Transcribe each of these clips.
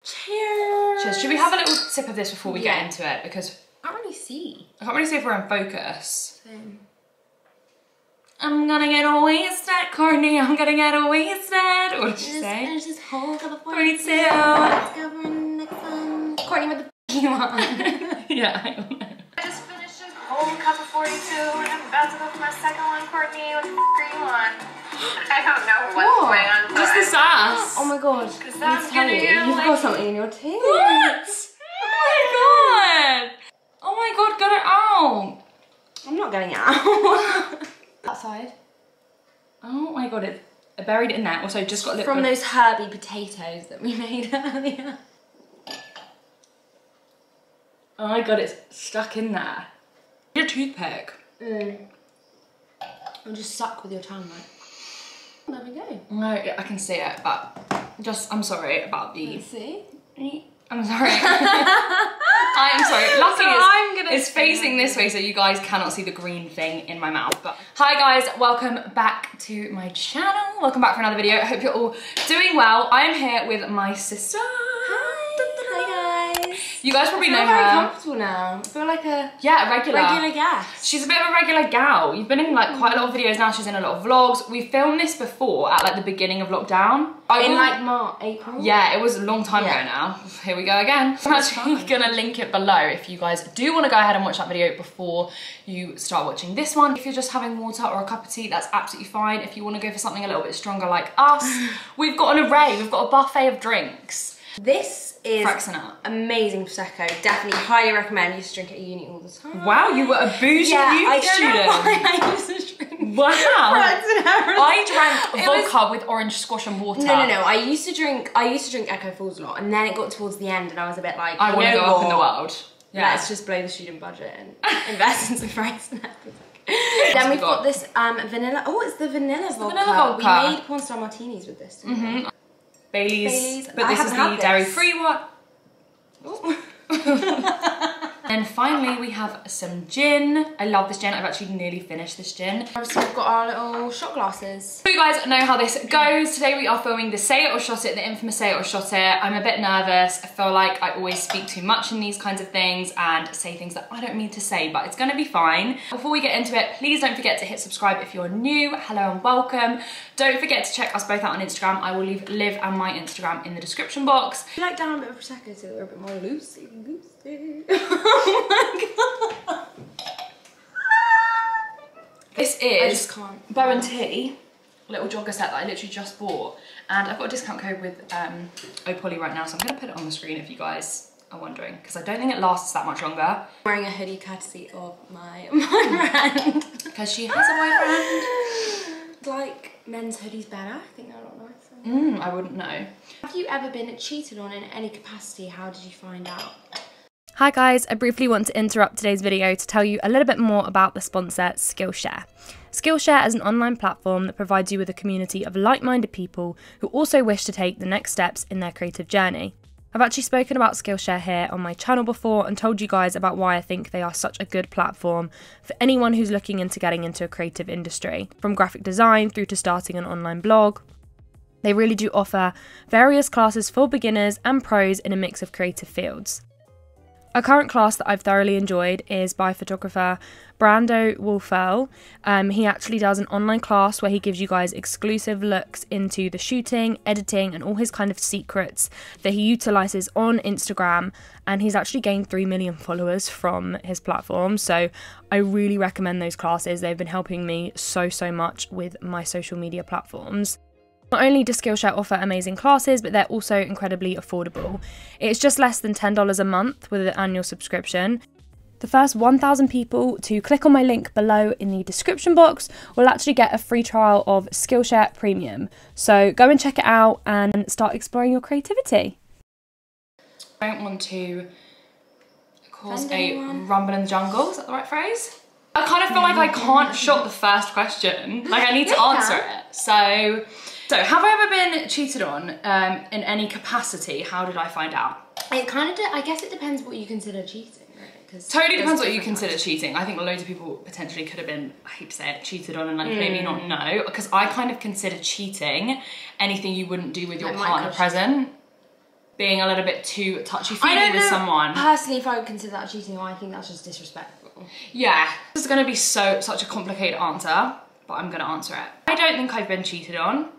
Cheers. Cheers. Should we have a little sip of this before we get into it? Because I can't really see. I can't really see if we're in focus. Same. I'm gonna get wasted, Courtney. I'm gonna get wasted. What did she say? Finish this whole cup of 42. Let's go for the next one. Courtney with the you on. Yeah, hang on. I just finished this whole cup of 42 and I'm about to go for my second one, Courtney. What the f are you on? I don't know what's going on. Just the sass. Oh my god. Because Let that's me tell gonna you, be you've like... got something in your teeth. What? Oh my god. Oh my god, got it out. I'm not getting it out. Outside. Oh my god, I buried it in there. Also, just got a little From those herby potatoes that we made earlier. Oh my god, it's stuck in there. Need a toothpick. I'm just stuck with your tongue, right? There we go. No, I can see it, but just, I'm sorry about the... Let's see. I'm sorry. I am sorry. Luckily, So it's facing this way so you guys cannot see the green thing in my mouth. But hi guys, welcome back to my channel. Welcome back for another video. I hope you're all doing well. I am here with my sister. Hi guys. You guys probably know I'm very her. comfortable now. I feel like a regular guest. She's a bit of a regular gal. You've been in like quite a lot of videos now. She's in a lot of vlogs. We filmed this before at like the beginning of lockdown. In like March, April? Yeah, it was a long time ago now. Here we go again. I'm actually gonna link it below if you guys do want to go ahead and watch that video before you start watching this one. If you're just having water or a cup of tea, that's absolutely fine. If you want to go for something a little bit stronger like us, we've got an array. We've got a buffet of drinks. This is amazing Prosecco. Definitely highly recommend. I used to drink it at uni all the time. Wow, you were a bougie uni student. I used to drink. Wow. I drank vodka with orange squash and water. No. I used to drink Echo Falls a lot, and then it got towards the end, and I was a bit like, I want to go up in the world. Yeah. Let's just blow the student budget and invest in some fries and everything. Then we've got this vanilla. Oh, it's the vanilla vodka. Vanilla vodka. We made porn star martinis with this. Didn't we? Baileys, but this is the dairy-free one. And finally we have some gin. I love this gin. I've actually nearly finished this gin. Obviously we've got our little shot glasses. So you guys know how this goes. Today we are filming the Say It or Shot It, the infamous Say It or Shot It. I'm a bit nervous. I feel like I always speak too much in these kinds of things and say things that I don't mean to say, but it's gonna be fine. Before we get into it, please don't forget to hit subscribe if you're new. Hello and welcome. Don't forget to check us both out on Instagram. I will leave Liv and my Instagram in the description box. I like down a bit of Prosecco so we're a bit more loosey-goosey. Oh my god. This I is just can't. Bow and Tea, little jogger set that I literally just bought. And I've got a discount code with Opoly right now, so I'm gonna put it on the screen if you guys are wondering, because I don't think it lasts that much longer. I'm wearing a hoodie courtesy of my friend. Because she has a boyfriend. Like men's hoodies better. I think they're a lot nicer. I wouldn't know. Have you ever been cheated on in any capacity? How did you find out? Hi guys, I briefly want to interrupt today's video to tell you a little bit more about the sponsor Skillshare. Skillshare is an online platform that provides you with a community of like-minded people who also wish to take the next steps in their creative journey. I've actually spoken about Skillshare here on my channel before and told you guys about why I think they are such a good platform for anyone who's looking into getting into a creative industry, from graphic design through to starting an online blog. They really do offer various classes for beginners and pros in a mix of creative fields. A current class that I've thoroughly enjoyed is by photographer Brando Wolfell. He actually does an online class where he gives you guys exclusive looks into the shooting, editing and all his kind of secrets that he utilises on Instagram, and he's actually gained 3 million followers from his platform, so I really recommend those classes. They've been helping me so much with my social media platforms. Not only does Skillshare offer amazing classes, but they're also incredibly affordable. It's just less than $10 a month with an annual subscription. The first 1,000 people to click on my link below in the description box will actually get a free trial of Skillshare Premium. So go and check it out and start exploring your creativity. I don't want to cause a rumble in the jungle, is that the right phrase? I kind of feel like I can't shot the first question. Like I need to answer it. So have I ever been cheated on in any capacity? How did I find out? It kind of, I guess it depends what you consider cheating, right? Totally depends what you consider cheating. I think loads of people potentially could have been, I hate to say it, cheated on and like maybe not know. Because I kind of consider cheating anything you wouldn't do with your partner present. being a little bit too touchy-feely with someone. Personally, if I would consider that cheating, I think that's just disrespectful. Yeah. This is going to be such a complicated answer, but I'm going to answer it. I don't think I've been cheated on,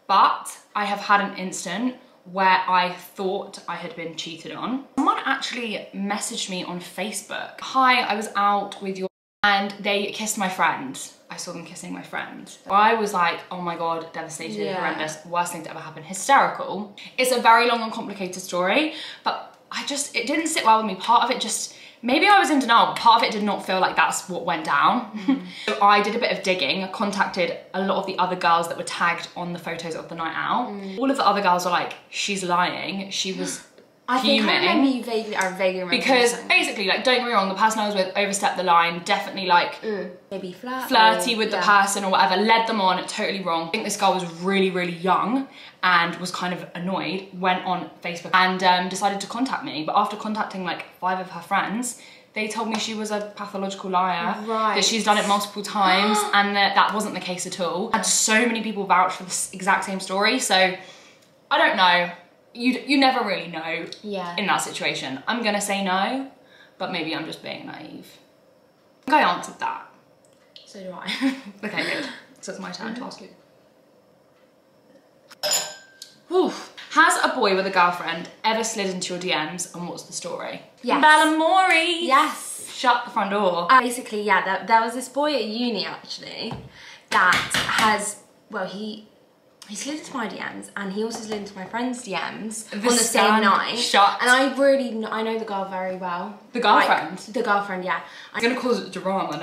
but I have had an instant where I thought I had been cheated on. Someone actually messaged me on Facebook. Hi, I was out with your... and they kissed my friend. I saw them kissing my friend. I was like, oh my God, devastated, horrendous, worst thing to ever happen, hysterical. It's a very long and complicated story, but it didn't sit well with me. Part of it just, maybe I was in denial, but part of it did not feel like that's what went down. So I did a bit of digging, contacted a lot of the other girls that were tagged on the photos of the night out. All of the other girls were like, she's lying. She was fuming. I remember you vaguely remember. Because basically, like, don't get me wrong, the person I was with overstepped the line, definitely like maybe flirty with the person or whatever, led them on, totally wrong. I think this girl was really, really young and was kind of annoyed, went on Facebook and decided to contact me. But after contacting like 5 of her friends, they told me she was a pathological liar, that she's done it multiple times and that wasn't the case at all. I had so many people vouch for this exact same story, so I don't know. You never really know in that situation. I'm gonna say no, but maybe I'm just being naive. I think I answered that. So do I. Okay, good. So it's my turn to ask you. Has a boy with a girlfriend ever slid into your DMs, and what's the story? Yes. Balamori! Yes. Shut the front door. Basically, yeah, there was this boy at uni actually that has, well, he slid into my DMs and he also slid into my friend's DMs on the same night. Shut. And I know the girl very well. The girlfriend? Like, the girlfriend, yeah. I'm gonna cause it drama,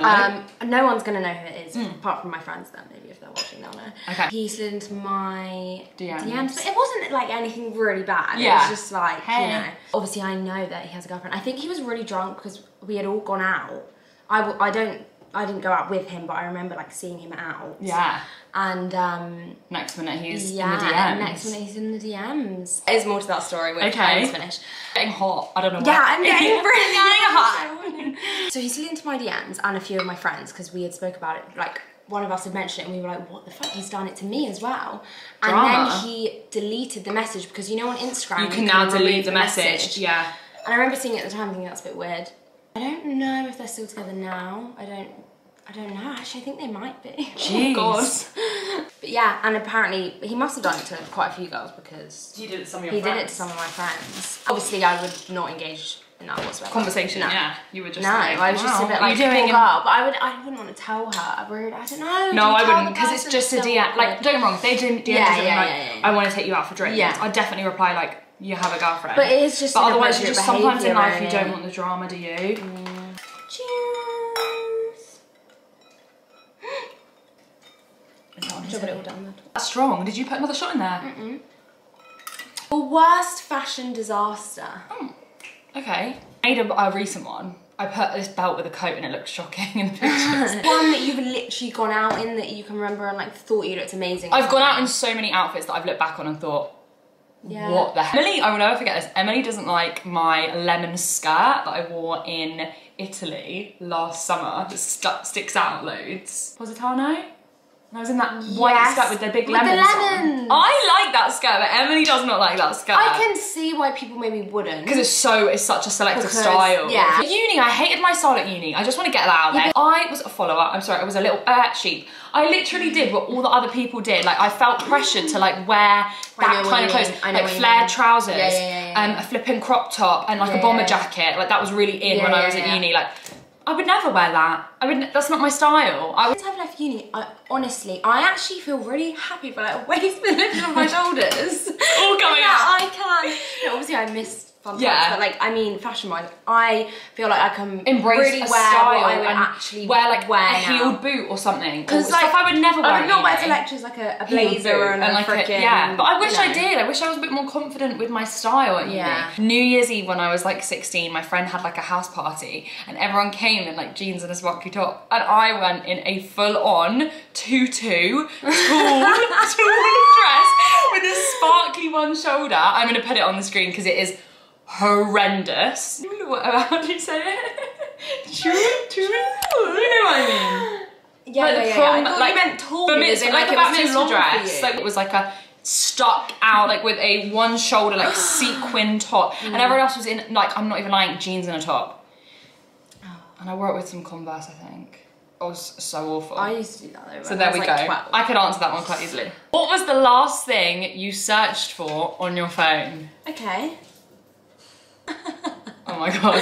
no? No one's gonna know who it is, apart from my friends then, maybe if they're watching they'll know. Okay. He slid into my DMs. But it wasn't like anything really bad. Yeah. It was just like, you know. Obviously I know that he has a girlfriend. I think he was really drunk because we had all gone out. I didn't go out with him, but I remember like seeing him out. Yeah. And next minute he's in the DMs. Next minute he's in the DMs. There's more to that story when it's finished. Getting hot. I don't know why. Yeah, I'm getting really hot. So he slid into my DMs and a few of my friends because we had spoke about it. Like one of us had mentioned it and we were like, what the fuck? He's done it to me as well. And then he deleted the message because you know on Instagram you can now delete the message. Yeah. And I remember seeing it at the time thinking that's a bit weird. I don't know if they're still together now. I don't know. Actually, I think they might be. Jeez. Oh God. But yeah, and apparently he must have done it to quite a few girls because he did it to some of your friends. friends. Did it to some of my friends. Obviously, I would not engage in that whatsoever. Conversation. No. Yeah. You were just no. like, I was just a bit like, poor girl. But I wouldn't want to tell her. I don't know. No, I wouldn't because it's just a DM. Like, don't get me wrong. If they DM like, I want to take you out for drinks. Yeah. I'd definitely reply like, you have a girlfriend. But it is just. But otherwise, you just sometimes in life you don't want the drama, do you? Cheers. Put it all down there. That's strong. Did you put another shot in there? The worst fashion disaster. Oh, okay. I made a recent one. I put this belt with a coat and it looked shocking in the pictures. One that you've literally gone out in that you can remember and like thought you looked amazing. I've gone out in so many outfits that I've looked back on and thought, what the hell? Emily, I will never forget this. Emily doesn't like my lemon skirt that I wore in Italy last summer. It sticks out loads. Positano? And I was in that white skirt with the big lemons on. I like that skirt, but Emily does not like that skirt. I can see why people maybe wouldn't. Because it's such a selective style. Yeah. At uni, I hated my style at uni. I just want to get that out there. I was a follower. I'm sorry, I was a little sheep. I literally did what all the other people did. Like, I felt pressured to like wear that kind of clothes. Like flared trousers, a flipping crop top, and like a bomber jacket. Like that was really in when I was at uni. Like, I would never wear that. That's not my style. Since I've left uni, honestly, I actually feel really happy for like a waist been lifted on my shoulders. All coming out. I can. No, obviously I missed fun times, but like, I mean, fashion-wise, I feel like I can embrace really a wear style what I would actually wear like wear a now. heeled boot or something. Because like, stuff I would never wear. I would not wear to lectures like a blazer and like freaking. Yeah, but I wish I did. I wish I was a bit more confident with my style at uni. New Year's Eve when I was like 16, my friend had like a house party and everyone came in like jeans and a sparkly top, and I went in a full-on tutu, tall dress with a sparkly one shoulder. I'm gonna put it on the screen because it is horrendous. How do you say it? You know what I mean? Yeah, like I thought like, you meant tall. But it's like a Mitzvah dress. Like it was like a stuck out like with a one shoulder like sequin top, and everyone else was in like, I'm not even lying, jeans and a top. And I wore it with some Converse, I think. It was so awful. I used to do that though. So there we go. 12. I could answer that one quite easily. What was the last thing you searched for on your phone? Okay. Oh my god.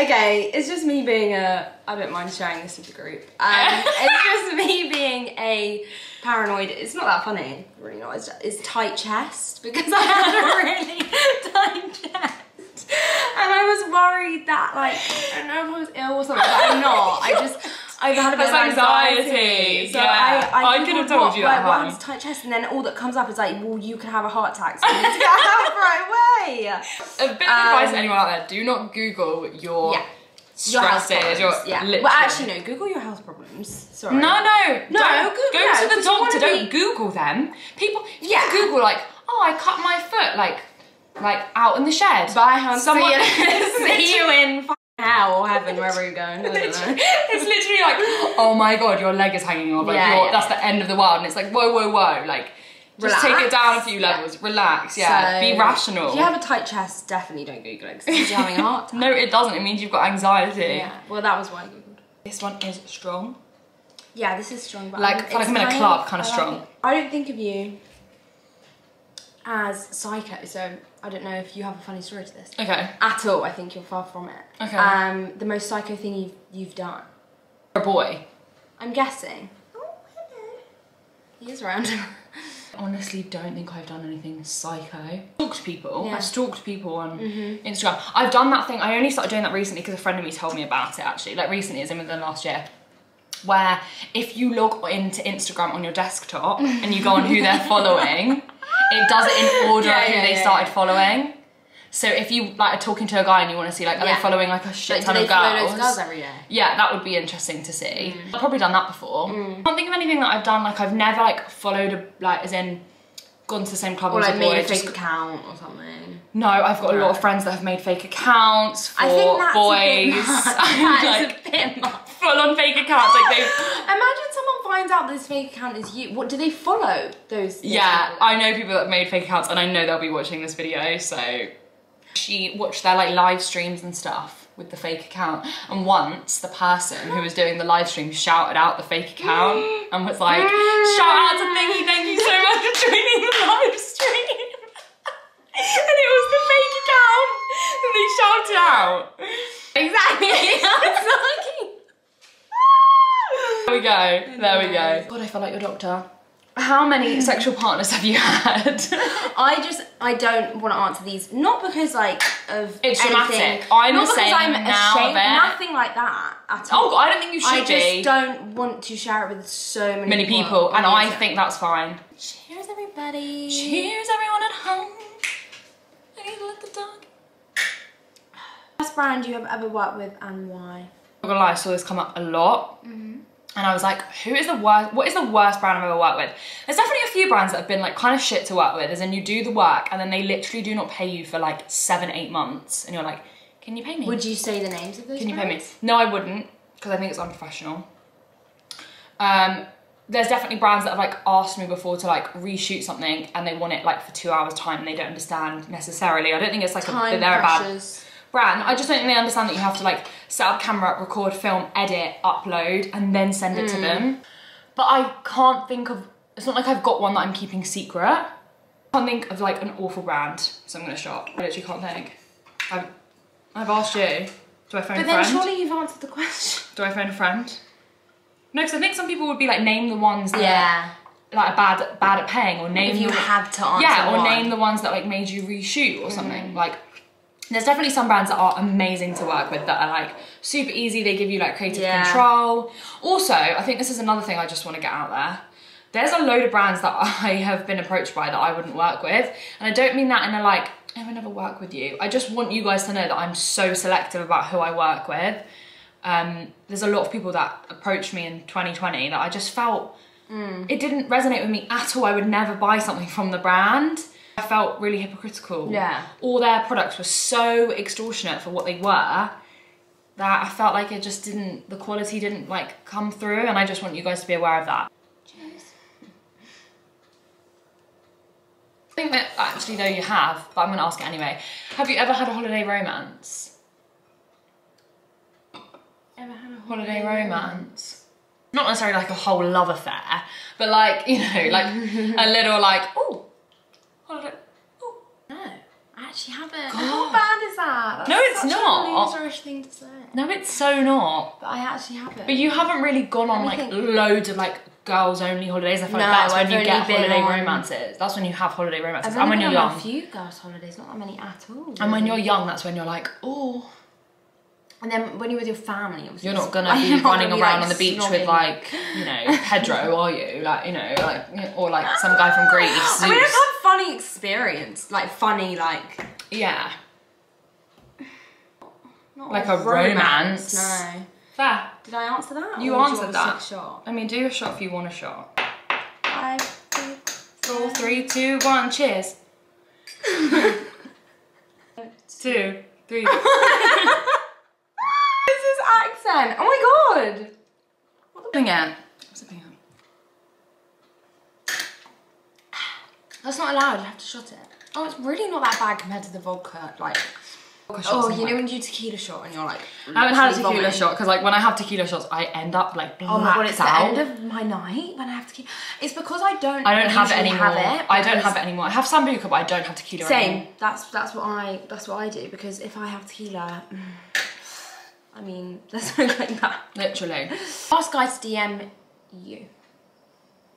Okay, it's just me being I don't mind sharing this with the group. It's just me being a paranoid. It's not that funny, really not. It's tight chest, because I had a really tight chest. And I was worried that, like, I don't know if I was ill or something, but I'm not. I've had a bit of anxiety. So yeah. I could have told you that. What happens to tight chest, and then all that comes up is like, well, you could have a heart attack, so you need to get help right away. A bit of advice to anyone out there: do not Google your stresses. Well, actually, no. Google your health problems. Sorry. No. Go to the doctor. Don't Google them. People. You Google like, oh, I cut my foot like out in the shed. Bye, hon. Someone See you in hell or heaven, wherever you're going. I don't know. It's literally like, oh my god, your leg is hanging off. Like, that's the end of the world. And it's like, whoa. Like, just take it down a few levels. Relax. Yeah. So, be rational. If you have a tight chest, definitely don't Google it, because it means you're having a heart attack. No, it doesn't. It means you've got anxiety. Yeah. Well, that was why I Googled. This one is strong. Yeah, this is strong. But like, I'm in a club, kind of strong. I don't think of you as psycho, so I don't know if you have a funny story to this. Okay. At all. I think you're far from it. Okay. The most psycho thing you've done. A boy. I'm guessing. Oh, hello. He is around. Honestly, don't think I've done anything psycho. Stalked people. Yeah. I've stalked people on Instagram. I've done that thing. I only started doing that recently because a friend of me told me about it, actually. Like, recently, as in within the last year. Where if you log into Instagram on your desktop and you go on who they're following, it does it in order of who they started following. So if you like are talking to a guy and you want to see like, are they following like a shit ton of girls? Girls every day? Yeah, that would be interesting to see. I've probably done that before. I can't think of anything that I've done. Like, I've never like followed as in gone to the same club or as like a boy. Made a fake account or something. No, I've got a lot of friends that have made fake accounts for boys. That's a bit much. Full on fake accounts. Like, imagine someone finds out this fake account is you. What do they follow? Those people? I know people that have made fake accounts, and I know they'll be watching this video. So she watched their like live streams and stuff with the fake account, and once the person who was doing the live stream shouted out the fake account and was like, shout out to Thingy, thank you so much for joining the live stream. And it was the fake account that they shouted out. Exactly. There we go. God, I feel like your doctor. How many sexual partners have you had? I don't want to answer these, not because like of it's anything. dramatic. I'm not saying because I'm now ashamed, nothing like that at all. Oh, I don't think you should be. I just don't want to share it with so many people, and I think that's fine. Cheers, everybody. Cheers, everyone at home. Let the dog. Best brand you have ever worked with and why? I'm not gonna lie, I saw this come up a lot. And I was like, what is the worst brand I've ever worked with? There's definitely a few brands that have been like kind of shit to work with, as in you do the work and then they literally do not pay you for like 7-8 months. And you're like, can you pay me? Would you say the names of those Can you pay me? brands? No, I wouldn't, because I think it's unprofessional. There's definitely brands that have like asked me before to like reshoot something and they want it like for 2 hours time and they don't understand necessarily. I don't think it's like they're a bad brand. I just don't think they understand that you have to like set up camera, record, film, edit, upload, and then send it to them. But I can't think of, it's not like I've got one that I'm keeping secret. I can't think of like an awful brand, so I'm gonna shop. I literally can't think. I've asked you. Do I phone a friend? But then surely you've answered the question. Do I phone a friend? No, because I think some people would be like, name the ones that like are bad at paying, or name if you had to answer or name the ones that like made you reshoot or something. Like, there's definitely some brands that are amazing to work with that are like super easy. They give you like creative control. Also, I think this is another thing I just want to get out there. There's a load of brands that I have been approached by that I wouldn't work with. And I don't mean that in a like, I would never work with you. I just want you guys to know that I'm so selective about who I work with. There's a lot of people that approached me in 2020 that I just felt, it didn't resonate with me at all. I would never buy something from the brand. I felt really hypocritical. Yeah. All their products were so extortionate for what they were that I felt like it just didn't, the quality didn't like come through, and I just want you guys to be aware of that. Cheers. I think that actually though you have, but I'm gonna ask it anyway. Have you ever had a holiday romance? Ever had a Holiday romance? Not necessarily like a whole love affair, but like, you know, like a little like, oh, holiday. No, I actually haven't. God. How bad is that? That's No, it's such not. a loserish thing to say. No, it's so not. But I actually haven't. But you haven't really gone on like loads of like girls only holidays. I feel like that's when you get holiday romances. That's when you have holiday romances. And when you're young. a few girls' holidays, not that many at all. Really. And when you're young, that's when you're like, oh. And then when you're with your family, obviously. You're not gonna be running around on the beach with like, you know, Pedro, are you? Like, you know, like, or like some guy from Greece. I mean, I've had funny experience. Like, funny, like. Yeah. Not like a romance. No. Fair. Did I answer that? You or answered that. Shot? I mean, do a shot if you want a shot. 5, 6, 4, 3, 2, 1, cheers. 2, 3. Accent. Oh my god. Sipping it. Sipping it. That's not allowed. You have to shot it. Oh, it's really not that bad compared to the vodka. Like, oh, you know when you do tequila shot and you're like. I haven't had a tequila shot because like when I have tequila shots, I end up like blacked out. Oh my god, it's the end of my night when I have tequila. It's because I don't have it anymore. I don't have it because anymore. I have sambuca, but I don't have tequila anymore. Same. That's what I do because if I have tequila. I mean, let's look like that. Literally. Last guy to DM you.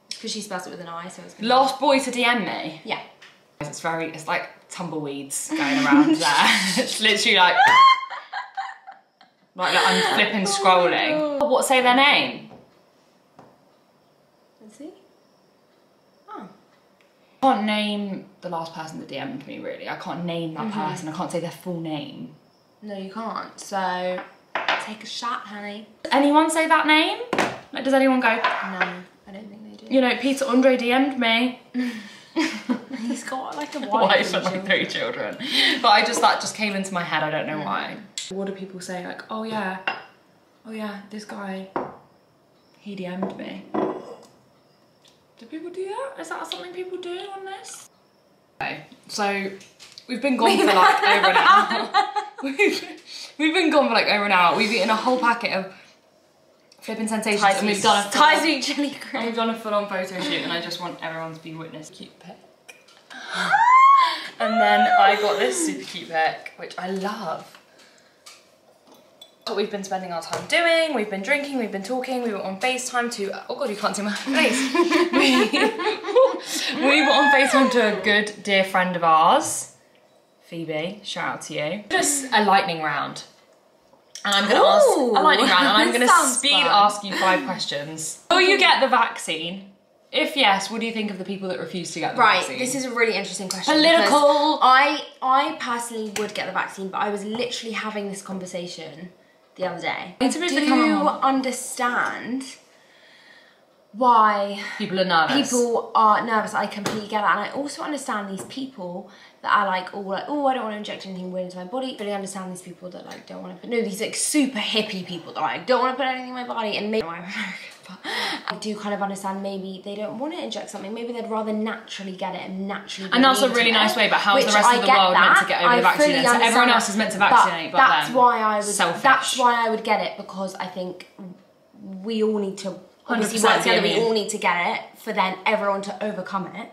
Because she spells it with an I, so it's last boy to DM me? Yeah. It's like tumbleweeds going around there. It's literally like I'm flipping scrolling. Oh, what, say their name? Let's see. Oh. I can't name the last person that DM'd me, really. I can't name that person. I can't say their full name. No, you can't. So, take a shot, honey. Does anyone say that name? Like, does anyone go? No, I don't think they do. You know, Peter Andre DM'd me. He's got like a wife and like 3 children. But that just came into my head. I don't know why. What do people say? Like, oh yeah, this guy, he DM'd me. Do people do that? Is that something people do on this? Okay, so we've been gone for like over an hour. We've been gone for like over an hour. We've eaten a whole packet of flipping sensations and we've done Thai chili cream. And we've done a full-on photo shoot and I just want everyone to be witness. Cute pic. And then I got this super cute pic, which I love. That's what we've been spending our time doing. We've been drinking, we've been talking, we were on FaceTime to, oh god, you can't see my face. we were on FaceTime to a good dear friend of ours, Phoebe, shout out to you. Just a lightning round. And I'm gonna ask a lightning round and I'm gonna ask you 5 questions. Will you get the vaccine? If yes, what do you think of the people that refuse to get the vaccine? Right, this is a really interesting question. Political! I personally would get the vaccine, but I was literally having this conversation the other day. I do understand why people are nervous. People are nervous. I completely get that. And I also understand these people that are like, oh, I don't want to inject anything weird into my body. But I understand these people that like don't want to put, these like super hippie people that like don't want to put anything in my body. And maybe I'm American, but I do kind of understand maybe they don't want to inject something. Maybe they'd rather naturally get it and naturally. And that's a really nice way, but how is the rest of the world meant to get over the vaccine? So everyone else is meant to vaccinate, but that's why I would. Selfish. That's why I would get it, because I think we all need to. Obviously, work together, we all need to get it for then everyone to overcome it.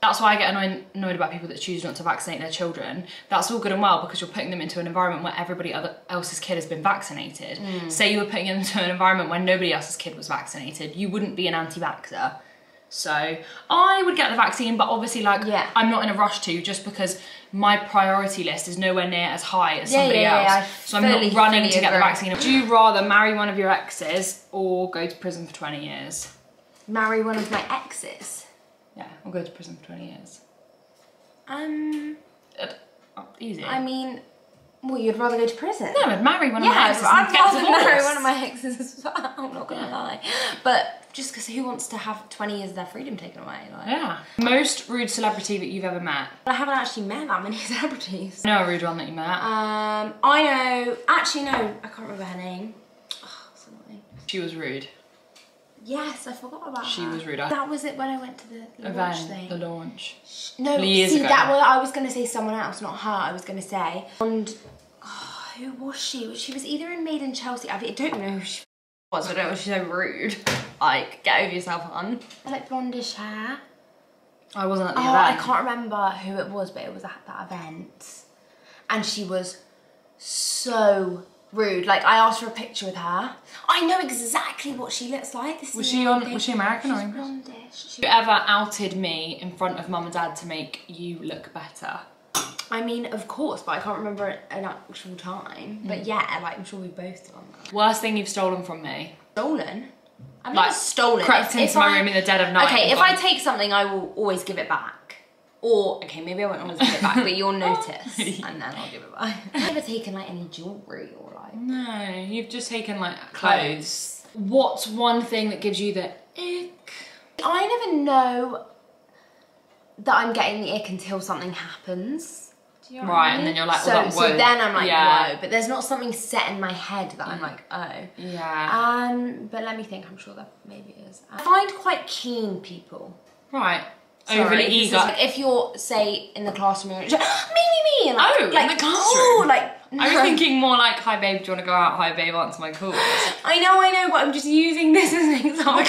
That's why I get annoyed about people that choose not to vaccinate their children. That's all good and well because you're putting them into an environment where everybody else's kid has been vaccinated. Say you were putting them into an environment where nobody else's kid was vaccinated, you wouldn't be an anti-vaxxer. So I would get the vaccine, but obviously I'm not in a rush to, just because my priority list is nowhere near as high as somebody else. So I'm not running to get the vaccine. Would you rather marry one of your exes or go to prison for 20 years? Marry one of my exes? Yeah, or go to prison for 20 years. Easy. I mean, well, you'd rather go to prison? No, I'd marry one of my exes. I'd rather marry one of my exes as well, I'm not gonna lie. But just because who wants to have 20 years of their freedom taken away? Like? Yeah. Most rude celebrity that you've ever met? I haven't actually met that many celebrities. I know a rude one that you met. I know, actually no, I can't remember her name. Oh, what's her name? She was rude. Yes, I forgot about She her. was rude. That was it when I went to the launch thing. The launch. No, years see, ago. that was, I was going to say someone else, not her, I was going to say. And, oh, who was she? She was either in Made in Chelsea. I don't even know who she was. I don't know, she's so rude. Like, get over yourself, hon. Like blondish hair. I wasn't at the event. I can't remember who it was, but it was at that event. And she was so rude. Like, I asked for a picture with her. I know exactly what she looks like. This Was is she American or She's English? blondish. You ever outed me in front of mum and dad to make you look better? I mean, of course, but I can't remember an actual time. But yeah, like, I'm sure we've both done that. Worst thing you've stolen from me? Stolen? I've Like, never stolen. crept into my room in the dead of night. Okay, if I take something, I will always give it back. Or, okay, maybe I won't always give it back, but you'll notice, and then I'll give it back. I've never taken, like, any jewellery or, like... No, you've just taken, like, clothes. What's one thing that gives you the ick? I never know that I'm getting the ick until something happens. Do you know what I mean? And then you're like, so then I'm like, whoa. But there's not something set in my head that I'm like, oh. Yeah. But let me think, I'm sure that maybe is. I find quite keen people. Right. Sorry, overly eager. Like if you're, say, in the classroom, you're like, me, and like, oh, like, in the classroom. Oh, like, I was thinking more like, hi babe, do you want to go out? Hi babe, answer my calls. I know, but I'm just using this as an example.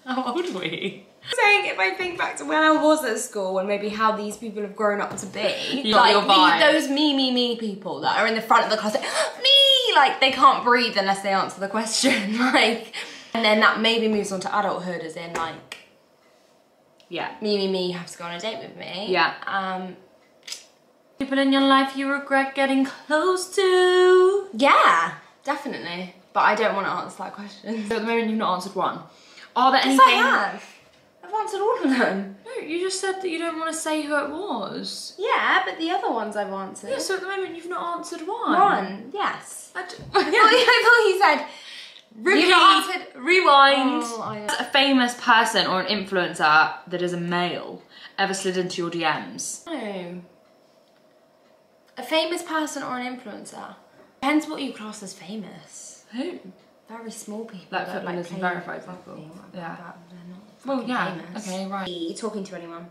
How old were we? Saying if I think back to when I was at school and maybe how these people have grown up to be, like your vibe. Those me people that are in the front of the class, like, me, like they can't breathe unless they answer the question, like, and then that maybe moves on to adulthood, as in like, yeah, me, you have to go on a date with me. Yeah. People in your life you regret getting close to. Yeah, definitely. But I don't want to answer that question. So at the moment you've not answered one. Are there Yes, anything? I have. I've answered all of them. No, you just said that you don't want to say who it was. Yeah, but the other ones I've answered. Yeah, so at the moment you've not answered one. One, yes. I thought you said... Repeat, You've not answered... rewind. Oh, A famous person or an influencer that is a male ever slid into your DMs? No. A famous person or an influencer? Depends what you class as famous. Who? Very small people. Like that, footballers and play verified rugby people. or Yeah. that, they're not Well, fucking yeah. famous. Okay, right. Are you talking to anyone?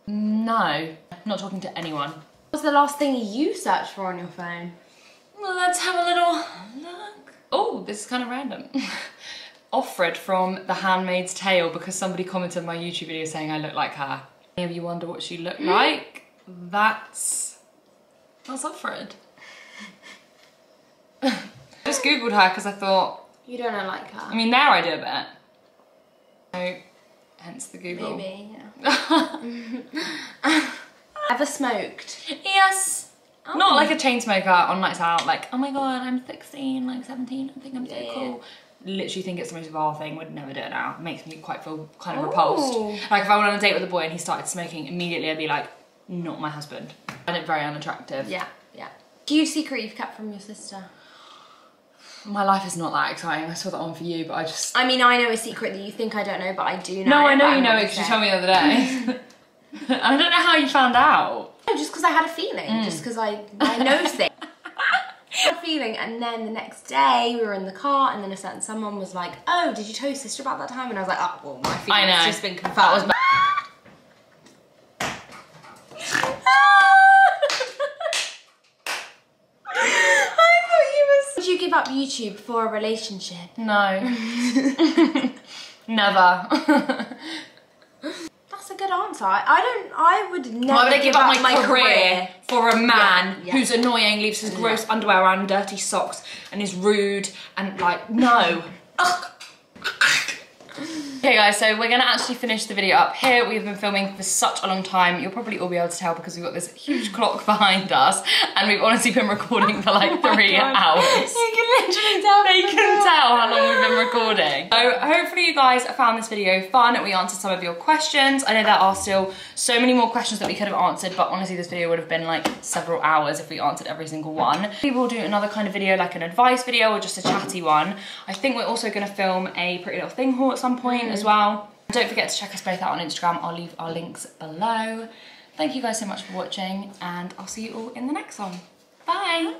No, not talking to anyone. What was the last thing you searched for on your phone? Well, let's have a little look. Oh, this is kind of random. Offred from The Handmaid's Tale because somebody commented on my YouTube video saying I look like her. Any of you wonder what she looked like? That's Offred. Just googled her because I thought, You don't know like her. I mean now I do a bit. So, hence the Google. Maybe, yeah. Ever smoked? Yes. Oh. Not like a chain smoker on nights out, like, oh my god, I'm 16, like 17, I think I'm so cool. Literally think it's the most vile thing, would never do it now. It makes me quite feel kind of repulsed. Like if I went on a date with a boy and he started smoking, immediately I'd be like, not my husband. I find it very unattractive. Yeah. Do you secret you've kept from your sister? My life is not that exciting. I saw that on for you, but I just... I mean, I know a secret that you think I don't know, but I do know. No, I know but you know I'm it not because you gonna told me the other day. And I don't know how you found out. No, just because I had a feeling. Just because I know things. I had a feeling, and then the next day we were in the car, and then a certain someone was like, "Oh, did you tell your sister about that time?" And I was like, "Oh, well, my feeling's just been confirmed." Would you give up YouTube for a relationship? No. Never. That's a good answer. I would never. Why would I give up my career career for a man Yeah. who's annoying, leaves his gross underwear around, dirty socks, and is rude and like, no. Okay guys, so we're gonna actually finish the video up here. We've been filming for such a long time. You'll probably all be able to tell because we've got this huge clock behind us and we've honestly been recording for like 3 hours. You can literally tell. They can tell how long we've been recording. So hopefully you guys found this video fun. We answered some of your questions. I know there are still so many more questions that we could have answered, but honestly this video would have been like several hours if we answered every single one. We will do another kind of video, like an advice video or just a chatty one. I think we're also gonna film a Pretty Little Thing haul at some point as well. Don't forget to check us both out on Instagram. I'll leave our links below. Thank you guys so much for watching and I'll see you all in the next one. Bye.